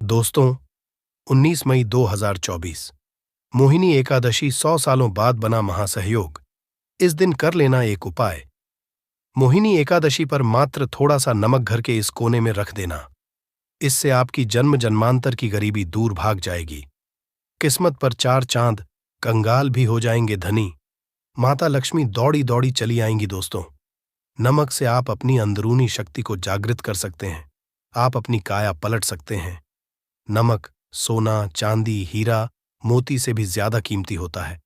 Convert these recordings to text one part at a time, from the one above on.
दोस्तों, 19 मई 2024 मोहिनी एकादशी 100 सालों बाद बना महासहयोग। इस दिन कर लेना एक उपाय। मोहिनी एकादशी पर मात्र थोड़ा सा नमक घर के इस कोने में रख देना। इससे आपकी जन्म जन्मांतर की गरीबी दूर भाग जाएगी। किस्मत पर 4 चांद, कंगाल भी हो जाएंगे धनी। माता लक्ष्मी दौड़ी दौड़ी चली आएंगी दोस्तों। नमक से आप अपनी अंदरूनी शक्ति को जागृत कर सकते हैं। आप अपनी काया पलट सकते हैं। नमक सोना, चांदी, हीरा, मोती से भी ज्यादा कीमती होता है।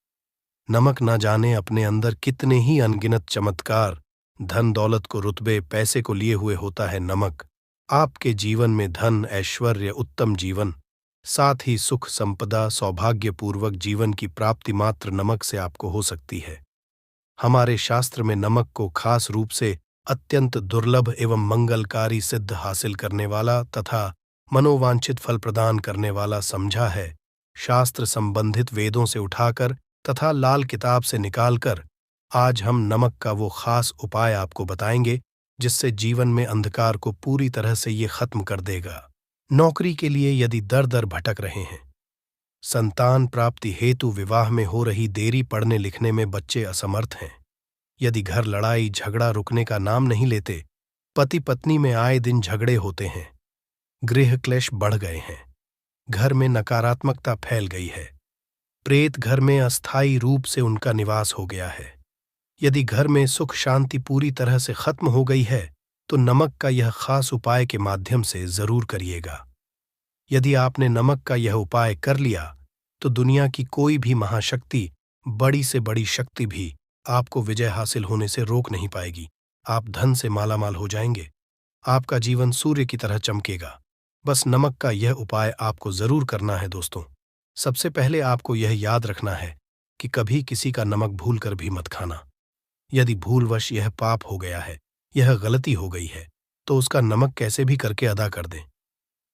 नमक न जाने अपने अंदर कितने ही अनगिनत चमत्कार, धन दौलत को, रुतबे, पैसे को लिए हुए होता है नमक। आपके जीवन में धन, ऐश्वर्य, उत्तम जीवन, साथ ही सुख, संपदा, सौभाग्यपूर्वक जीवन की प्राप्ति मात्र नमक से आपको हो सकती है। हमारे शास्त्र में नमक को खास रूप से अत्यंत दुर्लभ एवं मंगलकारी सिद्ध हासिल करने वाला तथा मनोवांछित फल प्रदान करने वाला समझा है। शास्त्र संबंधित वेदों से उठाकर तथा लाल किताब से निकालकर आज हम नमक का वो खास उपाय आपको बताएंगे जिससे जीवन में अंधकार को पूरी तरह से ये खत्म कर देगा। नौकरी के लिए यदि दर दर भटक रहे हैं, संतान प्राप्ति हेतु विवाह में हो रही देरी, पढ़ने लिखने में बच्चे असमर्थ हैं, यदि घर लड़ाई झगड़ा रुकने का नाम नहीं लेते, पति पत्नी में आए दिन झगड़े होते हैं, गृह क्लेश बढ़ गए हैं, घर में नकारात्मकता फैल गई है, प्रेत घर में अस्थायी रूप से उनका निवास हो गया है, यदि घर में सुख शांति पूरी तरह से खत्म हो गई है, तो नमक का यह खास उपाय के माध्यम से जरूर करिएगा। यदि आपने नमक का यह उपाय कर लिया तो दुनिया की कोई भी महाशक्ति, बड़ी से बड़ी शक्ति भी आपको विजय हासिल होने से रोक नहीं पाएगी। आप धन से मालामाल हो जाएंगे। आपका जीवन सूर्य की तरह चमकेगा। बस नमक का यह उपाय आपको जरूर करना है दोस्तों। सबसे पहले आपको यह याद रखना है कि कभी किसी का नमक भूल कर भी मत खाना। यदि भूलवश यह पाप हो गया है, यह गलती हो गई है, तो उसका नमक कैसे भी करके अदा कर दें।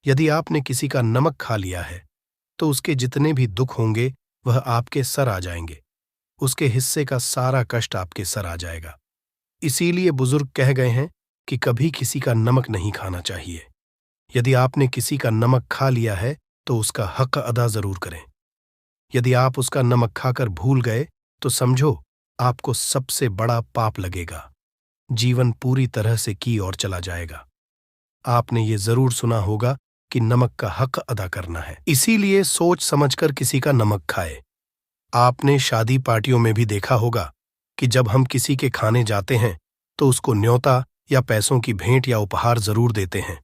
यदि आपने किसी का नमक खा लिया है तो उसके जितने भी दुख होंगे वह आपके सर आ जाएंगे। उसके हिस्से का सारा कष्ट आपके सर आ जाएगा। इसीलिए बुजुर्ग कह गए हैं कि कभी किसी का नमक नहीं खाना चाहिए। यदि आपने किसी का नमक खा लिया है तो उसका हक अदा जरूर करें। यदि आप उसका नमक खाकर भूल गए तो समझो आपको सबसे बड़ा पाप लगेगा। जीवन पूरी तरह से की ओर चला जाएगा। आपने ये जरूर सुना होगा कि नमक का हक अदा करना है, इसीलिए सोच समझकर किसी का नमक खाए। आपने शादी पार्टियों में भी देखा होगा कि जब हम किसी के खाने जाते हैं तो उसको न्योता या पैसों की भेंट या उपहार जरूर देते हैं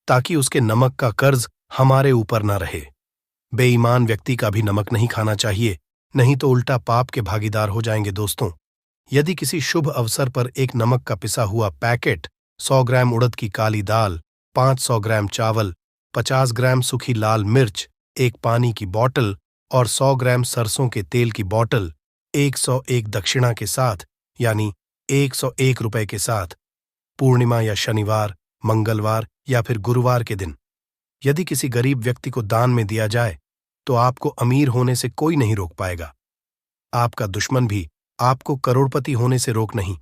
ताकि उसके नमक का कर्ज हमारे ऊपर न रहे। बेईमान व्यक्ति का भी नमक नहीं खाना चाहिए, नहीं तो उल्टा पाप के भागीदार हो जाएंगे दोस्तों। यदि किसी शुभ अवसर पर एक नमक का पिसा हुआ पैकेट, 100 ग्राम उड़द की काली दाल, 500 ग्राम चावल, 50 ग्राम सूखी लाल मिर्च, एक पानी की बोतल और 100 ग्राम सरसों के तेल की बोतल 101 दक्षिणा के साथ, यानी 101 रुपए के साथ, पूर्णिमा या शनिवार, मंगलवार या फिर गुरुवार के दिन यदि किसी गरीब व्यक्ति को दान में दिया जाए तो आपको अमीर होने से कोई नहीं रोक पाएगा। आपका दुश्मन भी आपको करोड़पति होने से रोक नहीं।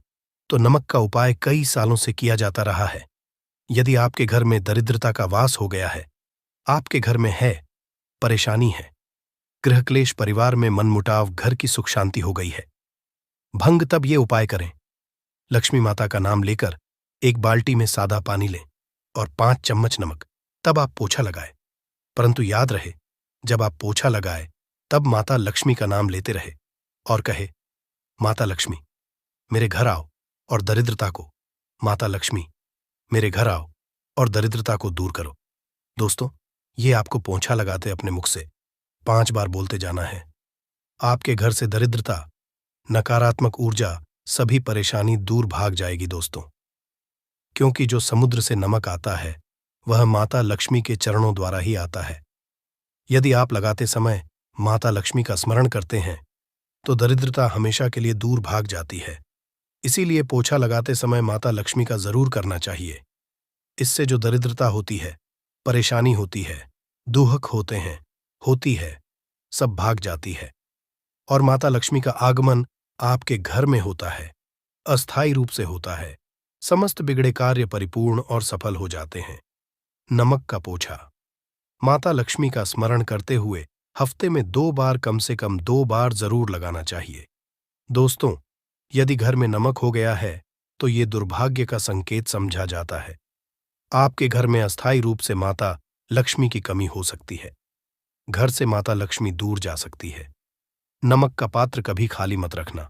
तो नमक का उपाय कई सालों से किया जाता रहा है। यदि आपके घर में दरिद्रता का वास हो गया है, आपके घर में है, परेशानी है, गृह क्लेश, परिवार में मनमुटाव, घर की सुख शांति हो गई है, भंग तब ये उपाय करें। लक्ष्मी माता का नाम लेकर एक बाल्टी में सादा पानी लें और 5 चम्मच नमक, तब आप पोछा लगाए। परंतु याद रहे, जब आप पोछा लगाए तब माता लक्ष्मी का नाम लेते रहे और कहे, माता लक्ष्मी मेरे घर आओ और दरिद्रता को, माता लक्ष्मी मेरे घर आओ और दरिद्रता को दूर करो। दोस्तों, ये आपको पोंछा लगाते अपने मुख से 5 बार बोलते जाना है। आपके घर से दरिद्रता, नकारात्मक ऊर्जा, सभी परेशानी दूर भाग जाएगी दोस्तों। क्योंकि जो समुद्र से नमक आता है वह माता लक्ष्मी के चरणों द्वारा ही आता है। यदि आप लगाते समय माता लक्ष्मी का स्मरण करते हैं तो दरिद्रता हमेशा के लिए दूर भाग जाती है। इसीलिए पोछा लगाते समय माता लक्ष्मी का जरूर करना चाहिए। इससे जो दरिद्रता होती है, परेशानी होती है, दुख होते हैं, होती है, सब भाग जाती है और माता लक्ष्मी का आगमन आपके घर में होता है, अस्थायी रूप से होता है। समस्त बिगड़े कार्य परिपूर्ण और सफल हो जाते हैं। नमक का पोछा। माता लक्ष्मी का स्मरण करते हुए हफ्ते में 2 बार, कम से कम 2 बार जरूर लगाना चाहिए। दोस्तों, यदि घर में नमक हो गया है तो ये दुर्भाग्य का संकेत समझा जाता है। आपके घर में अस्थायी रूप से माता लक्ष्मी की कमी हो सकती है। घर से माता लक्ष्मी दूर जा सकती है। नमक का पात्र कभी खाली मत रखना।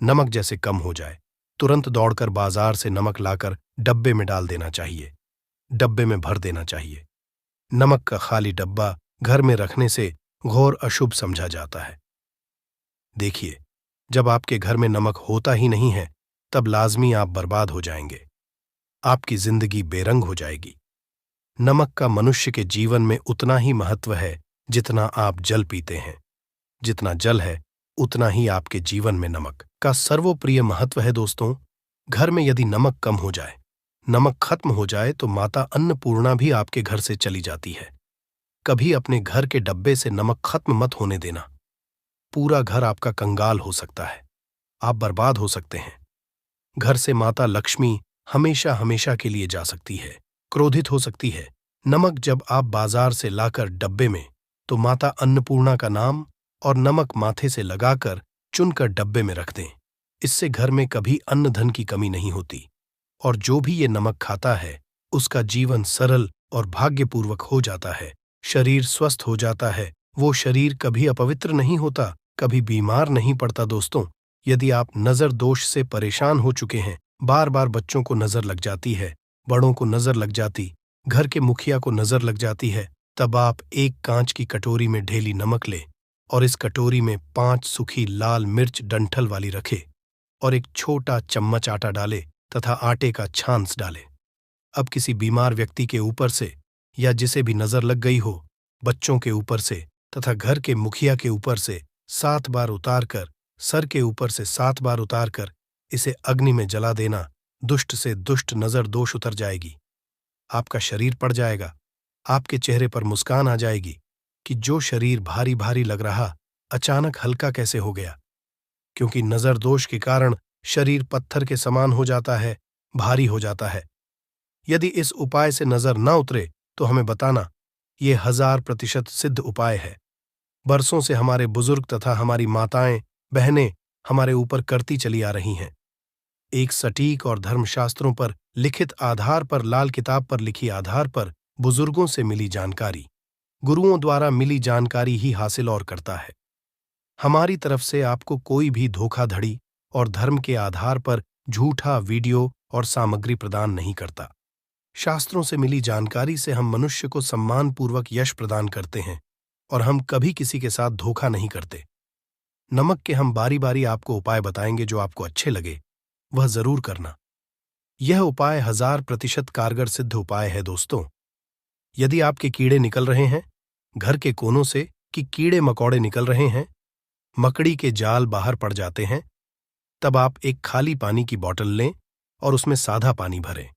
नमक जैसे कम हो जाए, तुरंत दौड़कर बाजार से नमक लाकर डब्बे में डाल देना चाहिए। डब्बे में भर देना चाहिए। नमक का खाली डब्बा घर में रखने से घोर अशुभ समझा जाता है। देखिए, जब आपके घर में नमक होता ही नहीं है, तब लाजमी आप बर्बाद हो जाएंगे। आपकी जिंदगी बेरंग हो जाएगी। नमक का मनुष्य के जीवन में उतना ही महत्व है जितना आप जल पीते हैं। जितना जल है उतना ही आपके जीवन में नमक का सर्वोप्रिय महत्व है। दोस्तों, घर में यदि नमक कम हो जाए, नमक खत्म हो जाए, तो माता अन्नपूर्णा भी आपके घर से चली जाती है। कभी अपने घर के डब्बे से नमक खत्म मत होने देना। पूरा घर आपका कंगाल हो सकता है। आप बर्बाद हो सकते हैं। घर से माता लक्ष्मी हमेशा हमेशा के लिए जा सकती है, क्रोधित हो सकती है। नमक जब आप बाजार से लाकर डब्बे में, तो माता अन्नपूर्णा का नाम और नमक माथे से लगाकर चुनकर डब्बे में रख दें। इससे घर में कभी अन्न धन की कमी नहीं होती, और जो भी ये नमक खाता है उसका जीवन सरल और भाग्यपूर्वक हो जाता है। शरीर स्वस्थ हो जाता है। वो शरीर कभी अपवित्र नहीं होता, कभी बीमार नहीं पड़ता। दोस्तों, यदि आप नजर दोष से परेशान हो चुके हैं, बार बार बच्चों को नजर लग जाती है, बड़ों को नजर लग जाती, घर के मुखिया को नजर लग जाती है, तब आप एक कांच की कटोरी में ढेली नमक लें और इस कटोरी में 5 सूखी लाल मिर्च डंठल वाली रखे और एक छोटा चम्मच आटा डाले तथा आटे का छांस डाले। अब किसी बीमार व्यक्ति के ऊपर से या जिसे भी नजर लग गई हो, बच्चों के ऊपर से तथा घर के मुखिया के ऊपर से 7 बार उतारकर, सर के ऊपर से 7 बार उतारकर इसे अग्नि में जला देना। दुष्ट से दुष्ट नजर दोष उतर जाएगी। आपका शरीर पड़ जाएगा। आपके चेहरे पर मुस्कान आ जाएगी कि जो शरीर भारी भारी लग रहा, अचानक हल्का कैसे हो गया। क्योंकि नजर दोष के कारण शरीर पत्थर के समान हो जाता है, भारी हो जाता है। यदि इस उपाय से नजर न उतरे तो हमें बताना। ये 1000% सिद्ध उपाय है। बरसों से हमारे बुजुर्ग तथा हमारी माताएं बहनें हमारे ऊपर करती चली आ रही हैं। एक सटीक और धर्मशास्त्रों पर लिखित आधार पर, लाल किताब पर लिखी आधार पर, बुजुर्गों से मिली जानकारी, गुरुओं द्वारा मिली जानकारी ही हासिल और करता है। हमारी तरफ से आपको कोई भी धोखाधड़ी और धर्म के आधार पर झूठा वीडियो और सामग्री प्रदान नहीं करता। शास्त्रों से मिली जानकारी से हम मनुष्य को सम्मानपूर्वक यश प्रदान करते हैं और हम कभी किसी के साथ धोखा नहीं करते। नमक के हम बारी बारी आपको उपाय बताएंगे। जो आपको अच्छे लगे वह जरूर करना। यह उपाय 1000% कारगर सिद्ध उपाय है। दोस्तों, यदि आपके कीड़े निकल रहे हैं, घर के कोनों से कि कीड़े मकोड़े निकल रहे हैं, मकड़ी के जाल बाहर पड़ जाते हैं, तब आप एक खाली पानी की बोतल लें और उसमें सादा पानी भरें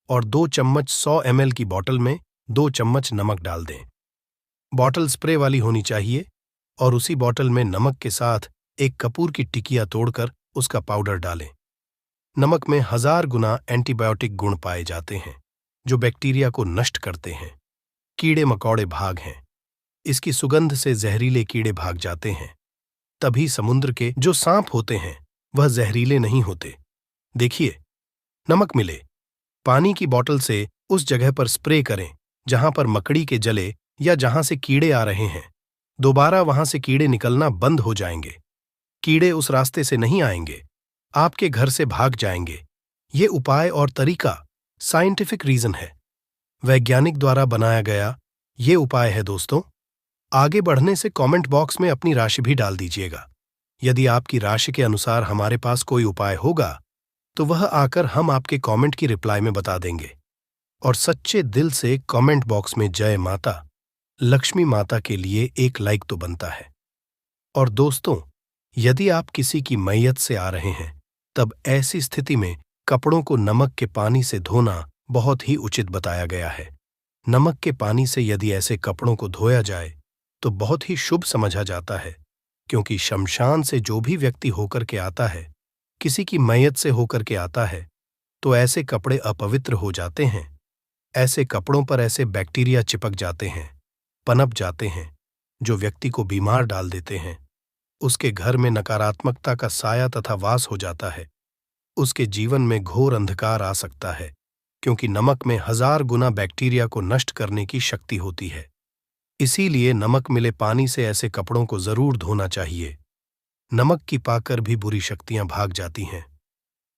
और 2 चम्मच 100 ml की बोतल में 2 चम्मच नमक डाल दें। बोतल स्प्रे वाली होनी चाहिए और उसी बोतल में नमक के साथ एक कपूर की टिकिया तोड़कर उसका पाउडर डालें। नमक में 1000 गुना एंटीबायोटिक गुण पाए जाते हैं जो बैक्टीरिया को नष्ट करते हैं। कीड़े मकोड़े भाग हैं। इसकी सुगंध से जहरीले कीड़े भाग जाते हैं। तभी समुद्र के जो सांप होते हैं वह जहरीले नहीं होते। देखिए, नमक मिले, पानी की बोतल से उस जगह पर स्प्रे करें जहां पर मकड़ी के जले या जहां से कीड़े आ रहे हैं। दोबारा वहां से कीड़े निकलना बंद हो जाएंगे। कीड़े उस रास्ते से नहीं आएंगे, आपके घर से भाग जाएंगे। ये उपाय और तरीका साइंटिफिक रीजन है, वैज्ञानिक द्वारा बनाया गया ये उपाय है। दोस्तों, आगे बढ़ने से कमेंट बॉक्स में अपनी राशि भी डाल दीजिएगा। यदि आपकी राशि के अनुसार हमारे पास कोई उपाय होगा तो वह आकर हम आपके कमेंट की रिप्लाई में बता देंगे। और सच्चे दिल से कमेंट बॉक्स में जय माता लक्ष्मी माता के लिए एक लाइक तो बनता है। और दोस्तों, यदि आप किसी की मैयत से आ रहे हैं, तब ऐसी स्थिति में कपड़ों को नमक के पानी से धोना बहुत ही उचित बताया गया है। नमक के पानी से यदि ऐसे कपड़ों को धोया जाए तो बहुत ही शुभ समझा जाता है, क्योंकि शमशान से जो भी व्यक्ति होकर के आता है, किसी की मैयत से होकर के आता है, तो ऐसे कपड़े अपवित्र हो जाते हैं। ऐसे कपड़ों पर ऐसे बैक्टीरिया चिपक जाते हैं पनप जाते हैं, जो व्यक्ति को बीमार डाल देते हैं। उसके घर में नकारात्मकता का साया तथा वास हो जाता है। उसके जीवन में घोर अंधकार आ सकता है, क्योंकि नमक में 1000 गुना बैक्टीरिया को नष्ट करने की शक्ति होती है। इसीलिए नमक मिले पानी से ऐसे कपड़ों को जरूर धोना चाहिए। नमक की पाकर भी बुरी शक्तियां भाग जाती हैं।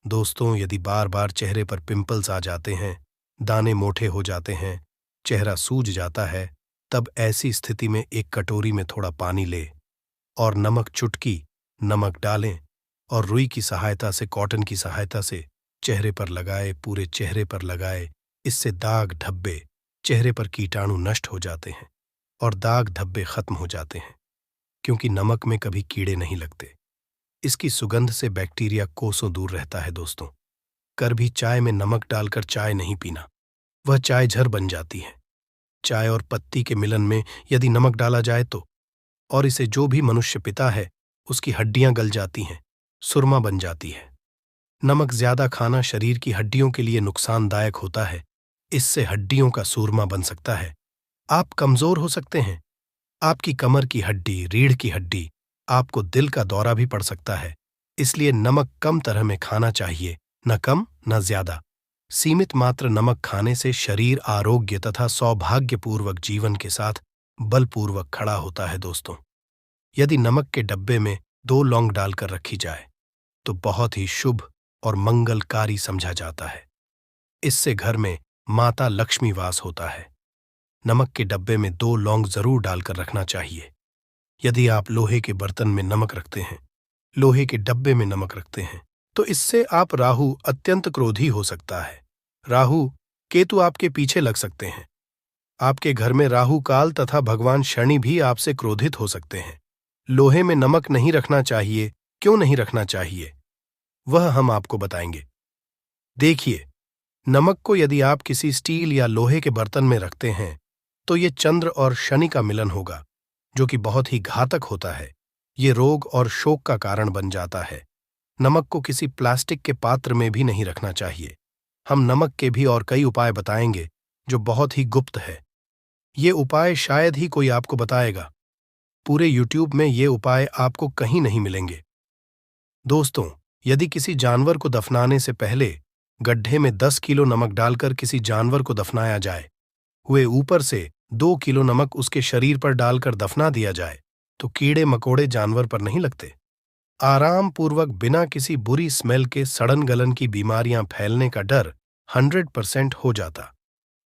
दोस्तों, यदि बार बार चेहरे पर पिंपल्स आ जाते हैं, दाने मोटे हो जाते हैं, चेहरा सूज जाता है, तब ऐसी स्थिति में एक कटोरी में थोड़ा पानी ले और नमक चुटकी नमक डालें और रुई की सहायता से, कॉटन की सहायता से चेहरे पर लगाए, पूरे चेहरे पर लगाए। इससे दाग धब्बे, चेहरे पर कीटाणु नष्ट हो जाते हैं और दाग धब्बे खत्म हो जाते हैं, क्योंकि नमक में कभी कीड़े नहीं लगते। इसकी सुगंध से बैक्टीरिया कोसों दूर रहता है। दोस्तों, कभी चाय में नमक डालकर चाय नहीं पीना, वह चाय जहर बन जाती है। चाय और पत्ती के मिलन में यदि नमक डाला जाए तो, और इसे जो भी मनुष्य पीता है उसकी हड्डियां गल जाती हैं, सुरमा बन जाती है। नमक ज्यादा खाना शरीर की हड्डियों के लिए नुकसानदायक होता है। इससे हड्डियों का सूरमा बन सकता है। आप कमजोर हो सकते हैं। आपकी कमर की हड्डी, रीढ़ की हड्डी, आपको दिल का दौरा भी पड़ सकता है। इसलिए नमक कम तरह में खाना चाहिए, न कम न ज्यादा। सीमित मात्र नमक खाने से शरीर आरोग्य तथा सौभाग्यपूर्वक जीवन के साथ बलपूर्वक खड़ा होता है। दोस्तों, यदि नमक के डब्बे में 2 लौंग डालकर रखी जाए तो बहुत ही शुभ और मंगलकारी समझा जाता है। इससे घर में माता लक्ष्मी वास होता है। नमक के डब्बे में 2 लौंग जरूर डालकर रखना चाहिए। यदि आप लोहे के बर्तन में नमक रखते हैं, लोहे के डब्बे में नमक रखते हैं, तो इससे आप राहु अत्यंत क्रोधी हो सकता है। राहु केतु आपके पीछे लग सकते हैं। आपके घर में राहु काल तथा भगवान शनि भी आपसे क्रोधित हो सकते हैं। लोहे में नमक नहीं रखना चाहिए। क्यों नहीं रखना चाहिए, वह हम आपको बताएंगे। देखिए, नमक को यदि आप किसी स्टील या लोहे के बर्तन में रखते हैं तो ये चंद्र और शनि का मिलन होगा, जो कि बहुत ही घातक होता है। ये रोग और शोक का कारण बन जाता है। नमक को किसी प्लास्टिक के पात्र में भी नहीं रखना चाहिए। हम नमक के भी और कई उपाय बताएंगे जो बहुत ही गुप्त है। ये उपाय शायद ही कोई आपको बताएगा। पूरे YouTube में ये उपाय आपको कहीं नहीं मिलेंगे। दोस्तों, यदि किसी जानवर को दफनाने से पहले गड्ढे में 10 किलो नमक डालकर किसी जानवर को दफनाया जाए, हुए ऊपर से 2 किलो नमक उसके शरीर पर डालकर दफना दिया जाए, तो कीड़े मकोड़े जानवर पर नहीं लगते। आराम पूर्वक बिना किसी बुरी स्मेल के सड़न गलन की बीमारियां फैलने का डर 100% हो जाता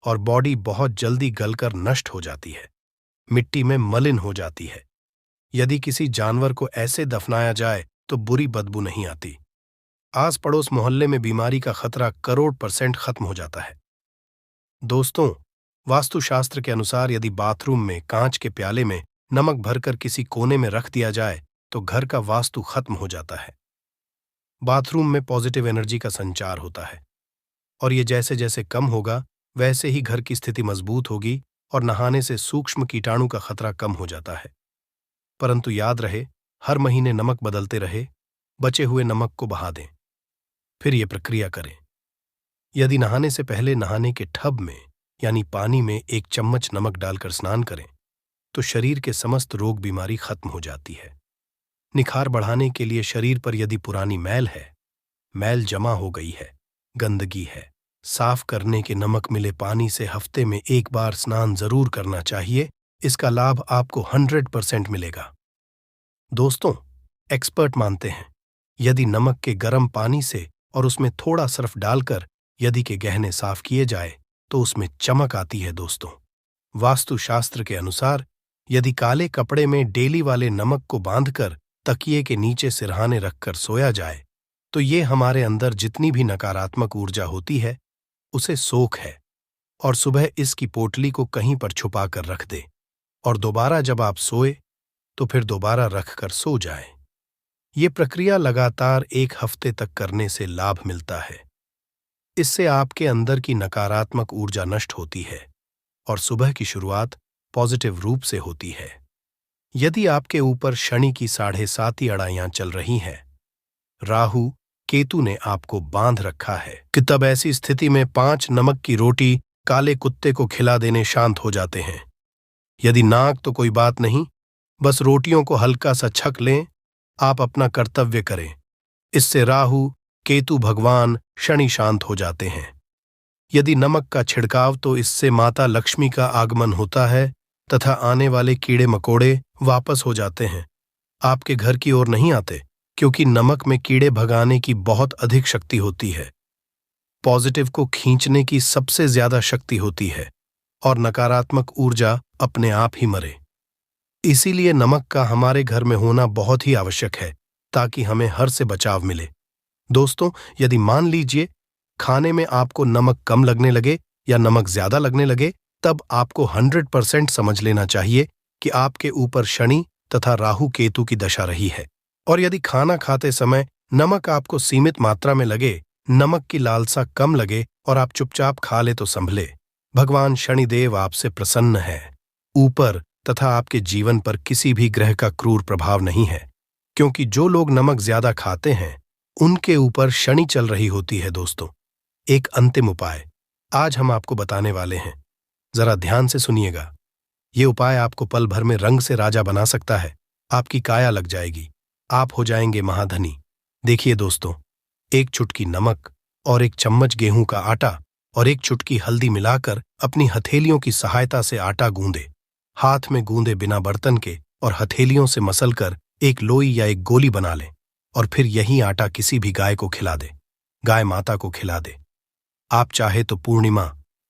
और बॉडी बहुत जल्दी गलकर नष्ट हो जाती है, मिट्टी में मलिन हो जाती है। यदि किसी जानवर को ऐसे दफनाया जाए तो बुरी बदबू नहीं आती। आस पड़ोस मोहल्ले में बीमारी का खतरा करोड़ % खत्म हो जाता है। दोस्तों, वास्तुशास्त्र के अनुसार यदि बाथरूम में कांच के प्याले में नमक भरकर किसी कोने में रख दिया जाए तो घर का वास्तु खत्म हो जाता है। बाथरूम में पॉजिटिव एनर्जी का संचार होता है और ये जैसे जैसे कम होगा वैसे ही घर की स्थिति मजबूत होगी और नहाने से सूक्ष्म कीटाणु का खतरा कम हो जाता है। परंतु याद रहे, हर महीने नमक बदलते रहे, बचे हुए नमक को बहा दें, फिर ये प्रक्रिया करें। यदि नहाने से पहले नहाने के टब में यानी पानी में 1 चम्मच नमक डालकर स्नान करें तो शरीर के समस्त रोग बीमारी खत्म हो जाती है। निखार बढ़ाने के लिए शरीर पर यदि पुरानी मैल है, मैल जमा हो गई है, गंदगी है, साफ करने के नमक मिले पानी से हफ्ते में 1 बार स्नान जरूर करना चाहिए। इसका लाभ आपको 100% मिलेगा। दोस्तों, एक्सपर्ट मानते हैं यदि नमक के गर्म पानी से और उसमें थोड़ा सर्फ डालकर यदि के गहने साफ किए जाए तो उसमें चमक आती है। दोस्तों, वास्तुशास्त्र के अनुसार यदि काले कपड़े में डेली वाले नमक को बांधकर तकिए के नीचे सिरहाने रखकर सोया जाए तो ये हमारे अंदर जितनी भी नकारात्मक ऊर्जा होती है उसे सोख है और सुबह इसकी पोटली को कहीं पर छुपा कर रख दे और दोबारा जब आप सोए तो फिर दोबारा रखकर सो जाएं। ये प्रक्रिया लगातार 1 हफ्ते तक करने से लाभ मिलता है। इससे आपके अंदर की नकारात्मक ऊर्जा नष्ट होती है और सुबह की शुरुआत पॉजिटिव रूप से होती है। यदि आपके ऊपर शनि की 7.5 अड़ाइयां चल रही हैं, राहु केतु ने आपको बांध रखा है कि तब ऐसी स्थिति में 5 नमक की रोटी काले कुत्ते को खिला देने शांत हो जाते हैं। यदि नाक तो कोई बात नहीं, बस रोटियों को हल्का सा छक लें, आप अपना कर्तव्य करें। इससे राहु केतु भगवान शनि शांत हो जाते हैं। यदि नमक का छिड़काव तो इससे माता लक्ष्मी का आगमन होता है तथा आने वाले कीड़े मकोड़े वापस हो जाते हैं, आपके घर की ओर नहीं आते, क्योंकि नमक में कीड़े भगाने की बहुत अधिक शक्ति होती है। पॉजिटिव को खींचने की सबसे ज्यादा शक्ति होती है और नकारात्मक ऊर्जा अपने आप ही मरे। इसीलिए नमक का हमारे घर में होना बहुत ही आवश्यक है, ताकि हमें हर से बचाव मिले। दोस्तों, यदि मान लीजिए खाने में आपको नमक कम लगने लगे या नमक ज्यादा लगने लगे, तब आपको 100% समझ लेना चाहिए कि आपके ऊपर शनि तथा राहु केतु की दशा रही है। और यदि खाना खाते समय नमक आपको सीमित मात्रा में लगे, नमक की लालसा कम लगे और आप चुपचाप खा ले तो संभले, भगवान शनिदेव आपसे प्रसन्न है। ऊपर तथा आपके जीवन पर किसी भी ग्रह का क्रूर प्रभाव नहीं है, क्योंकि जो लोग नमक ज्यादा खाते हैं उनके ऊपर शनि चल रही होती है। दोस्तों, एक अंतिम उपाय आज हम आपको बताने वाले हैं, जरा ध्यान से सुनिएगा। ये उपाय आपको पल भर में रंग से राजा बना सकता है। आपकी काया लग जाएगी, आप हो जाएंगे महाधनी। देखिए दोस्तों, एक चुटकी नमक और एक चम्मच गेहूं का आटा और एक चुटकी हल्दी मिलाकर अपनी हथेलियों की सहायता से आटा गूंदे। हाथ में गूंदे बिना बर्तन के और हथेलियों से मसलकर एक लोई या एक गोली बना लें और फिर यही आटा किसी भी गाय को खिला दे। गाय माता को खिला दे। आप चाहे तो पूर्णिमा,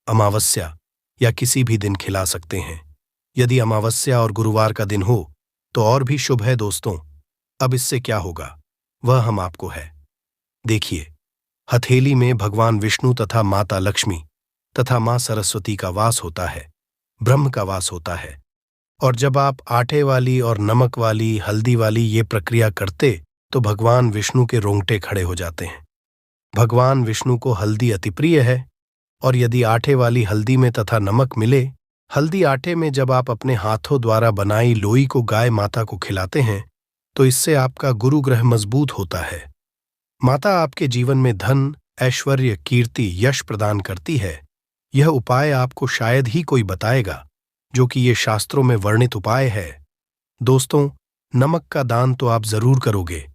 अमावस्या या किसी भी दिन खिला सकते हैं। यदि अमावस्या और गुरुवार का दिन हो तो और भी शुभ है। दोस्तों, अब इससे क्या होगा वह हम आपको है। देखिए, हथेली में भगवान विष्णु तथा माता लक्ष्मी तथा मां सरस्वती का वास होता है, ब्रह्म का वास होता है। और जब आप आटे वाली और नमक वाली, हल्दी वाली ये प्रक्रिया करते तो भगवान विष्णु के रोंगटे खड़े हो जाते हैं। भगवान विष्णु को हल्दी अति प्रिय है, और यदि आटे वाली हल्दी में तथा नमक मिले, हल्दी आटे में जब आप अपने हाथों द्वारा बनाई लोई को गाय माता को खिलाते हैं तो इससे आपका गुरु ग्रह मजबूत होता है। माता आपके जीवन में धन, ऐश्वर्य, कीर्ति, यश प्रदान करती है। यह उपाय आपको शायद ही कोई बताएगा, जो कि ये शास्त्रों में वर्णित उपाय है। दोस्तों, नमक का दान तो आप जरूर करोगे।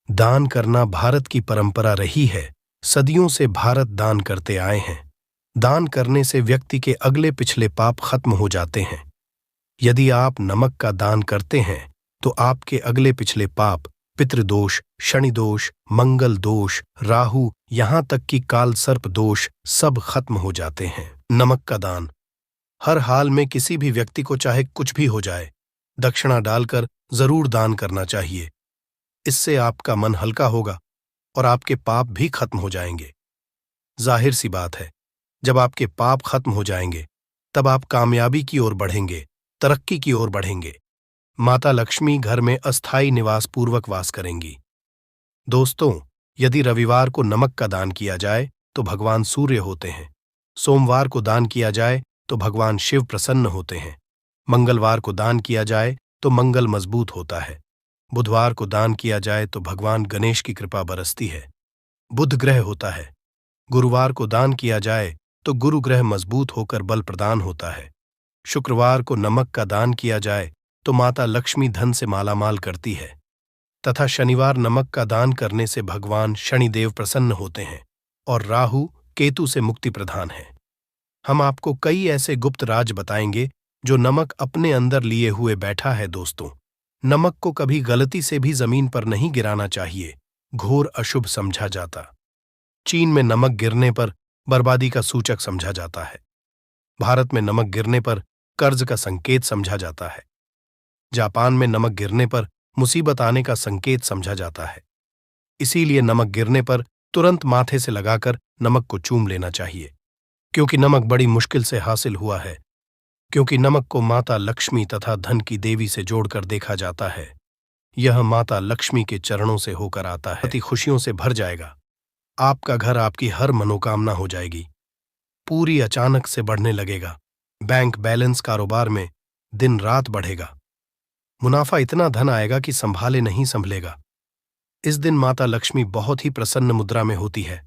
दान करना भारत की परंपरा रही है। सदियों से भारत दान करते आए हैं। दान करने से व्यक्ति के अगले पिछले पाप खत्म हो जाते हैं। यदि आप नमक का दान करते हैं तो आपके अगले पिछले पाप, पितृदोष, शनि दोष, मंगल दोष, राहु, यहां तक कि काल सर्प दोष सब खत्म हो जाते हैं। नमक का दान हर हाल में किसी भी व्यक्ति को, चाहे कुछ भी हो जाए, दक्षिणा डालकर जरूर दान करना चाहिए। इससे आपका मन हल्का होगा और आपके पाप भी खत्म हो जाएंगे। जाहिर सी बात है, जब आपके पाप खत्म हो जाएंगे तब आप कामयाबी की ओर बढ़ेंगे, तरक्की की ओर बढ़ेंगे। माता लक्ष्मी घर में अस्थायी निवास पूर्वक वास करेंगी। दोस्तों, यदि रविवार को नमक का दान किया जाए तो भगवान सूर्य होते हैं। सोमवार को दान किया जाए तो भगवान शिव प्रसन्न होते हैं। मंगलवार को दान किया जाए तो मंगल मजबूत होता है। बुधवार को दान किया जाए तो भगवान गणेश की कृपा बरसती है। बुध ग्रह होता है। गुरुवार को दान किया जाए तो गुरु ग्रह मजबूत होकर बल प्रदान होता है। शुक्रवार को नमक का दान किया जाए तो माता लक्ष्मी धन से मालामाल करती है। तथा शनिवार नमक का दान करने से भगवान शनिदेव प्रसन्न होते हैं और राहु केतु से मुक्ति प्रदान है। हम आपको कई ऐसे गुप्त राज बताएंगे जो नमक अपने अंदर लिए हुए बैठा है। दोस्तों, नमक को कभी गलती से भी जमीन पर नहीं गिराना चाहिए, घोर अशुभ समझा जाता। चीन में नमक गिरने पर बर्बादी का सूचक समझा जाता है। भारत में नमक गिरने पर कर्ज का संकेत समझा जाता है। जापान में नमक गिरने पर मुसीबत आने का संकेत समझा जाता है। इसीलिए नमक गिरने पर तुरंत माथे से लगाकर नमक को चूम लेना चाहिए, क्योंकि नमक बड़ी मुश्किल से हासिल हुआ है। क्योंकि नमक को माता लक्ष्मी तथा धन की देवी से जोड़कर देखा जाता है। यह माता लक्ष्मी के चरणों से होकर आता है। अति खुशियों से भर जाएगा। आपका घर, आपकी हर मनोकामना हो जाएगी। पूरी अचानक से बढ़ने लगेगा। बैंक बैलेंस, कारोबार में दिन रात बढ़ेगा। मुनाफा इतना धन आएगा कि संभाले नहीं संभलेगा। इस दिन माता लक्ष्मी बहुत ही प्रसन्न मुद्रा में होती है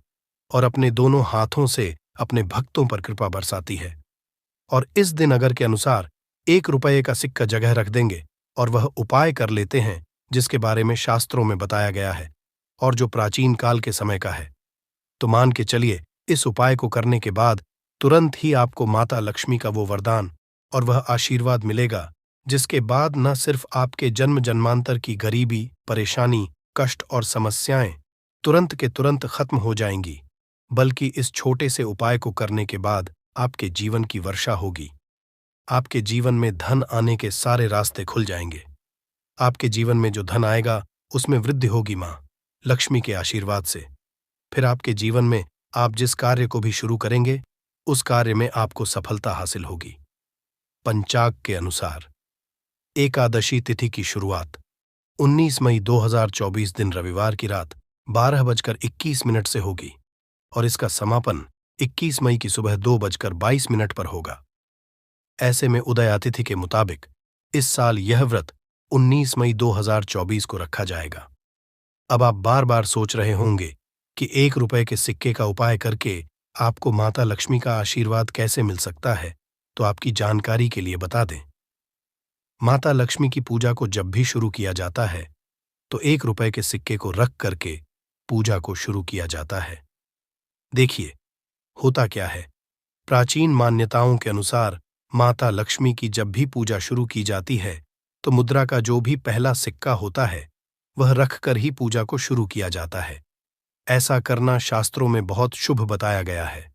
और अपने दोनों हाथों से अपने भक्तों पर कृपा बरसाती है। और इस दिन अगर के अनुसार 1 रुपये का सिक्का जगह रख देंगे और वह उपाय कर लेते हैं जिसके बारे में शास्त्रों में बताया गया है और जो प्राचीन काल के समय का है, तो मान के चलिए इस उपाय को करने के बाद तुरंत ही आपको माता लक्ष्मी का वो वरदान और वह आशीर्वाद मिलेगा जिसके बाद न सिर्फ आपके जन्म जन्मांतर की गरीबी, परेशानी, कष्ट और समस्याएं तुरंत के तुरंत खत्म हो जाएंगी, बल्कि इस छोटे से उपाय को करने के बाद आपके जीवन की वर्षा होगी। आपके जीवन में धन आने के सारे रास्ते खुल जाएंगे। आपके जीवन में जो धन आएगा उसमें वृद्धि होगी मां लक्ष्मी के आशीर्वाद से। फिर आपके जीवन में आप जिस कार्य को भी शुरू करेंगे उस कार्य में आपको सफलता हासिल होगी। पंचांग के अनुसार एकादशी तिथि की शुरुआत 19 मई 2024 दिन रविवार की रात 12:21 से होगी और इसका समापन 21 मई की सुबह 2:22 पर होगा। ऐसे में उदय तिथि के मुताबिक इस साल यह व्रत 19 मई 2024 को रखा जाएगा। अब आप बार बार सोच रहे होंगे कि 1 रुपये के सिक्के का उपाय करके आपको माता लक्ष्मी का आशीर्वाद कैसे मिल सकता है, तो आपकी जानकारी के लिए बता दें। माता लक्ष्मी की पूजा को जब भी शुरू किया जाता है तो 1 रुपये के सिक्के को रख करके पूजा को शुरू किया जाता है। देखिए, होता क्या है, प्राचीन मान्यताओं के अनुसार माता लक्ष्मी की जब भी पूजा शुरू की जाती है तो मुद्रा का जो भी पहला सिक्का होता है वह रखकर ही पूजा को शुरू किया जाता है। ऐसा करना शास्त्रों में बहुत शुभ बताया गया है।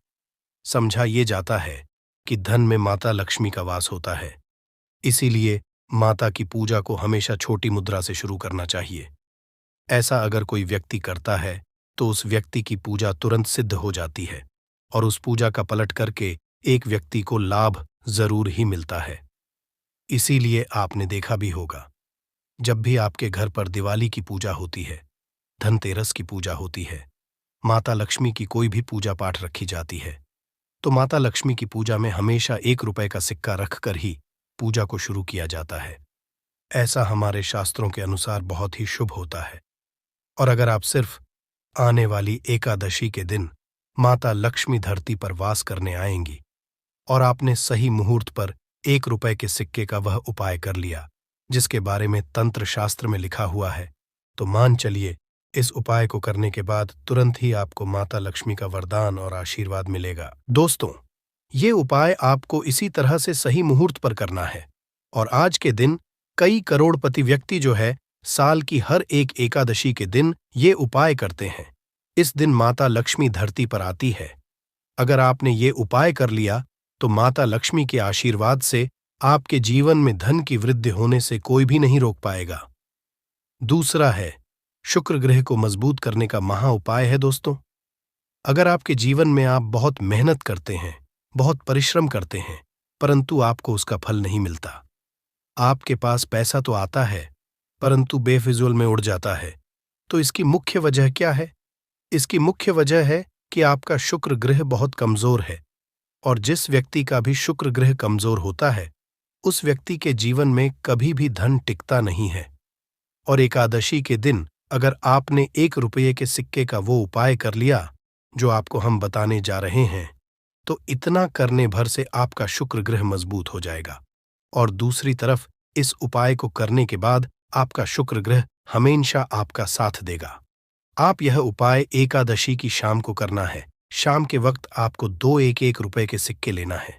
समझा ये जाता है कि धन में माता लक्ष्मी का वास होता है, इसीलिए माता की पूजा को हमेशा छोटी मुद्रा से शुरू करना चाहिए। ऐसा अगर कोई व्यक्ति करता है तो उस व्यक्ति की पूजा तुरंत सिद्ध हो जाती है और उस पूजा का पलट करके एक व्यक्ति को लाभ जरूर ही मिलता है। इसीलिए आपने देखा भी होगा, जब भी आपके घर पर दिवाली की पूजा होती है, धनतेरस की पूजा होती है, माता लक्ष्मी की कोई भी पूजा पाठ रखी जाती है, तो माता लक्ष्मी की पूजा में हमेशा 1 रुपये का सिक्का रखकर ही पूजा को शुरू किया जाता है। ऐसा हमारे शास्त्रों के अनुसार बहुत ही शुभ होता है। और अगर आप सिर्फ आने वाली एकादशी के दिन माता लक्ष्मी धरती पर वास करने आएंगी और आपने सही मुहूर्त पर 1 रुपये के सिक्के का वह उपाय कर लिया जिसके बारे में तंत्र शास्त्र में लिखा हुआ है, तो मान चलिए इस उपाय को करने के बाद तुरंत ही आपको माता लक्ष्मी का वरदान और आशीर्वाद मिलेगा। दोस्तों, ये उपाय आपको इसी तरह से सही मुहूर्त पर करना है और आज के दिन कई करोड़पति व्यक्ति जो है साल की हर एक एकादशी के दिन ये उपाय करते हैं। इस दिन माता लक्ष्मी धरती पर आती है। अगर आपने ये उपाय कर लिया तो माता लक्ष्मी के आशीर्वाद से आपके जीवन में धन की वृद्धि होने से कोई भी नहीं रोक पाएगा। दूसरा है शुक्र ग्रह को मजबूत करने का महा उपाय है। दोस्तों, अगर आपके जीवन में आप बहुत मेहनत करते हैं, बहुत परिश्रम करते हैं, परंतु आपको उसका फल नहीं मिलता, आपके पास पैसा तो आता है परंतु बेफिजूल में उड़ जाता है, तो इसकी मुख्य वजह क्या है? इसकी मुख्य वजह है कि आपका शुक्र ग्रह बहुत कमजोर है और जिस व्यक्ति का भी शुक्र ग्रह कमजोर होता है उस व्यक्ति के जीवन में कभी भी धन टिकता नहीं है। और एकादशी के दिन अगर आपने 1 रुपये के सिक्के का वो उपाय कर लिया जो आपको हम बताने जा रहे हैं, तो इतना करने भर से आपका शुक्र ग्रह मजबूत हो जाएगा और दूसरी तरफ इस उपाय को करने के बाद आपका शुक्र ग्रह हमेशा आपका साथ देगा। आप यह उपाय एकादशी की शाम को करना है। शाम के वक्त आपको 2 1-1 रुपये के सिक्के लेना है।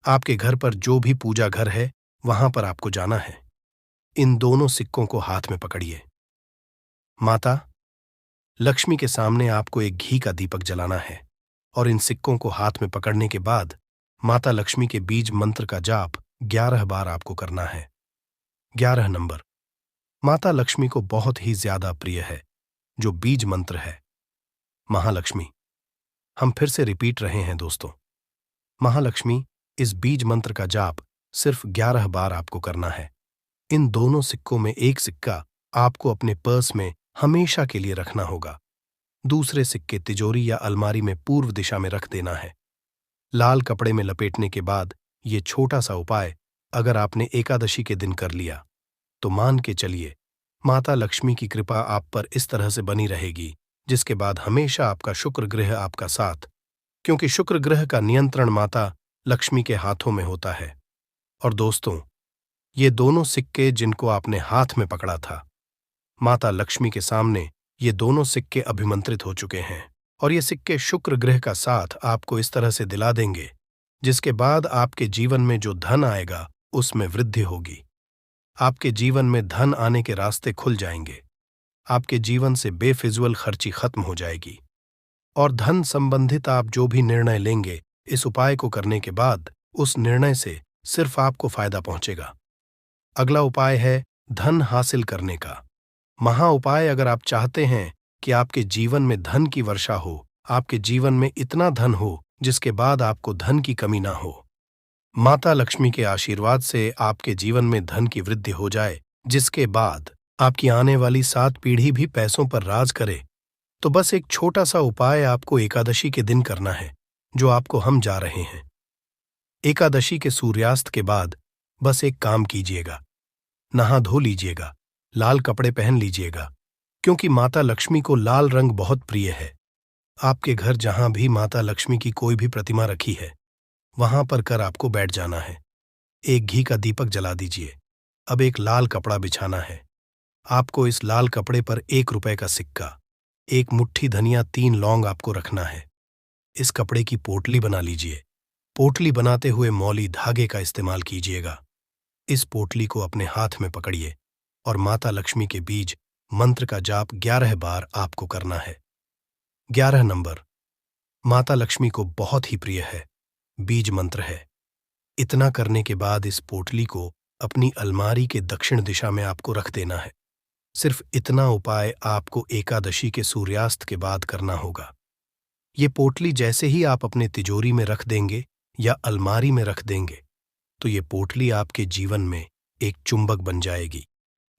आपके घर पर जो भी पूजा घर है वहां पर आपको जाना है। इन दोनों सिक्कों को हाथ में पकड़िए। माता लक्ष्मी के सामने आपको एक घी का दीपक जलाना है और इन सिक्कों को हाथ में पकड़ने के बाद माता लक्ष्मी के बीज मंत्र का जाप 11 बार आपको करना है। 11 नंबर माता लक्ष्मी को बहुत ही ज्यादा प्रिय है, जो बीज मंत्र है महालक्ष्मी। हम फिर से रिपीट रहे हैं दोस्तों, महालक्ष्मी, इस बीज मंत्र का जाप सिर्फ 11 बार आपको करना है। इन दोनों सिक्कों में एक सिक्का आपको अपने पर्स में हमेशा के लिए रखना होगा, दूसरे सिक्के तिजोरी या अलमारी में पूर्व दिशा में रख देना है। लाल कपड़े में लपेटने के बाद ये छोटा सा उपाय अगर आपने एकादशी के दिन कर लिया तो मान के चलिए माता लक्ष्मी की कृपा आप पर इस तरह से बनी रहेगी, जिसके बाद हमेशा आपका शुक्र ग्रह आपका साथ, क्योंकि शुक्र ग्रह का नियंत्रण माता लक्ष्मी के हाथों में होता है। और दोस्तों, ये दोनों सिक्के जिनको आपने हाथ में पकड़ा था, माता लक्ष्मी के सामने ये दोनों सिक्के अभिमंत्रित हो चुके हैं। और ये सिक्के शुक्र ग्रह का साथ आपको इस तरह से दिला देंगे, जिसके बाद आपके जीवन में जो धन आएगा उसमें वृद्धि होगी। आपके जीवन में धन आने के रास्ते खुल जाएंगे। आपके जीवन से बेफिजूल खर्ची खत्म हो जाएगी। और धन संबंधित आप जो भी निर्णय लेंगे, इस उपाय को करने के बाद उस निर्णय से सिर्फ आपको फायदा पहुंचेगा। अगला उपाय है धन हासिल करने का महा उपाय। अगर आप चाहते हैं कि आपके जीवन में धन की वर्षा हो, आपके जीवन में इतना धन हो जिसके बाद आपको धन की कमी ना हो, माता लक्ष्मी के आशीर्वाद से आपके जीवन में धन की वृद्धि हो जाए, जिसके बाद आपकी आने वाली 7 पीढ़ी भी पैसों पर राज करे, तो बस एक छोटा सा उपाय आपको एकादशी के दिन करना है, जो आपको हम जा रहे हैं। एकादशी के सूर्यास्त के बाद बस एक काम कीजिएगा, नहा धो लीजिएगा, लाल कपड़े पहन लीजिएगा, क्योंकि माता लक्ष्मी को लाल रंग बहुत प्रिय है। आपके घर जहां भी माता लक्ष्मी की कोई भी प्रतिमा रखी है, वहां पर कर आपको बैठ जाना है। एक घी का दीपक जला दीजिए। अब एक लाल कपड़ा बिछाना है। आपको इस लाल कपड़े पर 1 रुपए का सिक्का, 1 मुट्ठी धनिया, 3 लौंग आपको रखना है। इस कपड़े की पोटली बना लीजिए। पोटली बनाते हुए मौली धागे का इस्तेमाल कीजिएगा। इस पोटली को अपने हाथ में पकड़िए और माता लक्ष्मी के बीज मंत्र का जाप 11 बार आपको करना है। 11 नंबर माता लक्ष्मी को बहुत ही प्रिय है, बीज मंत्र है। इतना करने के बाद इस पोटली को अपनी अलमारी के दक्षिण दिशा में आपको रख देना है। सिर्फ इतना उपाय आपको एकादशी के सूर्यास्त के बाद करना होगा। ये पोटली जैसे ही आप अपने तिजोरी में रख देंगे या अलमारी में रख देंगे, तो ये पोटली आपके जीवन में एक चुंबक बन जाएगी,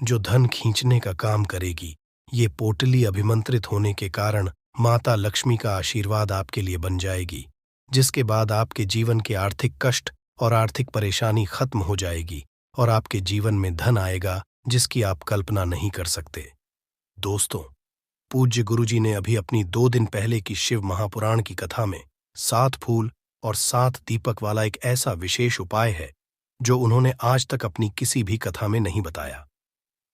जो धन खींचने का काम करेगी। ये पोटली अभिमंत्रित होने के कारण माता लक्ष्मी का आशीर्वाद आपके लिए बन जाएगी, जिसके बाद आपके जीवन के आर्थिक कष्ट और आर्थिक परेशानी खत्म हो जाएगी और आपके जीवन में धन आएगा जिसकी आप कल्पना नहीं कर सकते। दोस्तों, पूज्य गुरुजी ने अभी अपनी 2 दिन पहले की शिव महापुराण की कथा में 7 फूल और 7 दीपक वाला एक ऐसा विशेष उपाय है जो उन्होंने आज तक अपनी किसी भी कथा में नहीं बताया।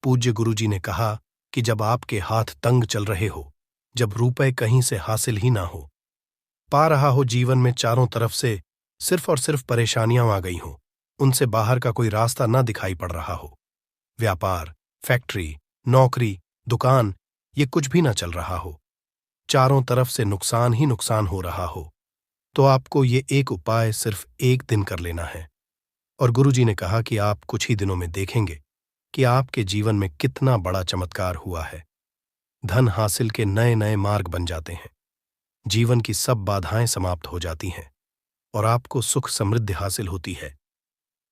पूज्य गुरुजी ने कहा कि जब आपके हाथ तंग चल रहे हो, जब रुपए कहीं से हासिल ही ना हो पा रहा हो, जीवन में चारों तरफ से सिर्फ और सिर्फ परेशानियां आ गई हों, उनसे बाहर का कोई रास्ता ना दिखाई पड़ रहा हो, व्यापार, फैक्ट्री, नौकरी, दुकान, ये कुछ भी ना चल रहा हो, चारों तरफ से नुकसान ही नुकसान हो रहा हो, तो आपको ये एक उपाय सिर्फ 1 दिन कर लेना है। और गुरुजी ने कहा कि आप कुछ ही दिनों में देखेंगे कि आपके जीवन में कितना बड़ा चमत्कार हुआ है। धन हासिल के नए नए मार्ग बन जाते हैं, जीवन की सब बाधाएं समाप्त हो जाती हैं और आपको सुख समृद्धि हासिल होती है।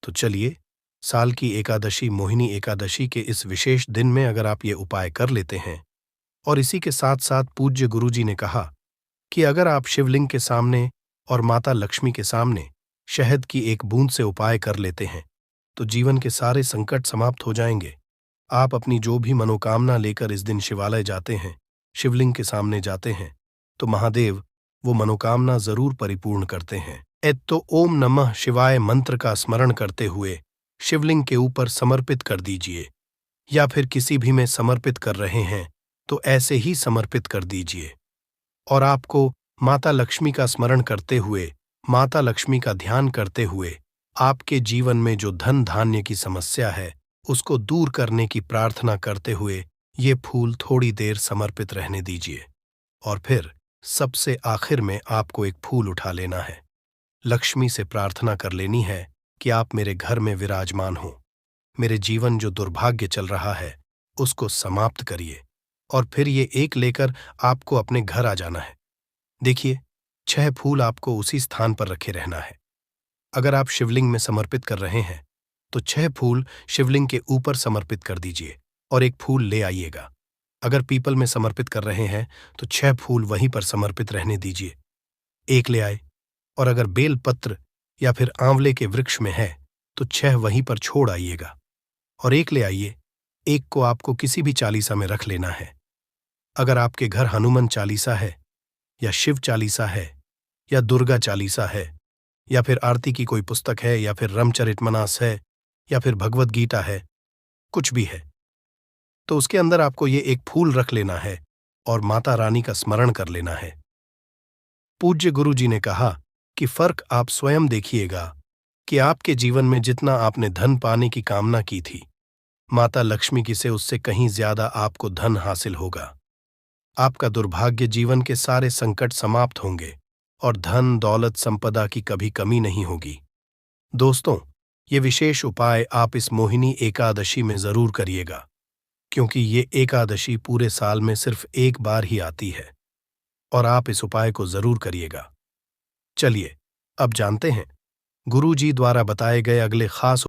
तो चलिए, साल की एकादशी मोहिनी एकादशी के इस विशेष दिन में अगर आप ये उपाय कर लेते हैं, और इसी के साथ साथ पूज्य गुरुजी ने कहा कि अगर आप शिवलिंग के सामने और माता लक्ष्मी के सामने शहद की एक बूंद से उपाय कर लेते हैं, तो जीवन के सारे संकट समाप्त हो जाएंगे। आप अपनी जो भी मनोकामना लेकर इस दिन शिवालय जाते हैं, शिवलिंग के सामने जाते हैं, तो महादेव वो मनोकामना जरूर परिपूर्ण करते हैं। तो ओम नमः शिवाय मंत्र का स्मरण करते हुए शिवलिंग के ऊपर समर्पित कर दीजिए, या फिर किसी भी में समर्पित कर रहे हैं तो ऐसे ही समर्पित कर दीजिए। और आपको माता लक्ष्मी का स्मरण करते हुए, माता लक्ष्मी का ध्यान करते हुए, आपके जीवन में जो धन धान्य की समस्या है उसको दूर करने की प्रार्थना करते हुए ये फूल थोड़ी देर समर्पित रहने दीजिए। और फिर सबसे आखिर में आपको एक फूल उठा लेना है। लक्ष्मी से प्रार्थना कर लेनी है कि आप मेरे घर में विराजमान हो, मेरे जीवन जो दुर्भाग्य चल रहा है उसको समाप्त करिए। और फिर ये एक लेकर आपको अपने घर आ जाना है। देखिए, 6 फूल आपको उसी स्थान पर रखे रहना है। अगर आप शिवलिंग में समर्पित कर रहे हैं तो 6 फूल शिवलिंग के ऊपर समर्पित कर दीजिए और एक फूल ले आइएगा। अगर पीपल में समर्पित कर रहे हैं तो 6 फूल वहीं पर समर्पित रहने दीजिए, एक ले आए। और अगर बेल पत्र या फिर आंवले के वृक्ष में है तो 6 वहीं पर छोड़ आइएगा और एक ले आइए। एक को आपको किसी भी चालीसा में रख लेना है। अगर आपके घर हनुमान चालीसा है या शिव चालीसा है या दुर्गा चालीसा है या फिर आरती की कोई पुस्तक है, या फिर रामचरितमानस है, या फिर भगवद गीता है, कुछ भी है, तो उसके अंदर आपको ये एक फूल रख लेना है और माता रानी का स्मरण कर लेना है। पूज्य गुरु जी ने कहा कि फर्क आप स्वयं देखिएगा कि आपके जीवन में जितना आपने धन पाने की कामना की थी, माता लक्ष्मी की से उससे कहीं ज्यादा आपको धन हासिल होगा। आपका दुर्भाग्य जीवन के सारे संकट समाप्त होंगे और धन दौलत संपदा की कभी कमी नहीं होगी। दोस्तों, ये विशेष उपाय आप इस मोहिनी एकादशी में जरूर करिएगा, क्योंकि ये एकादशी पूरे साल में सिर्फ एक बार ही आती है और आप इस उपाय को जरूर करिएगा। चलिए अब जानते हैं गुरु जी द्वारा बताए गए अगले खास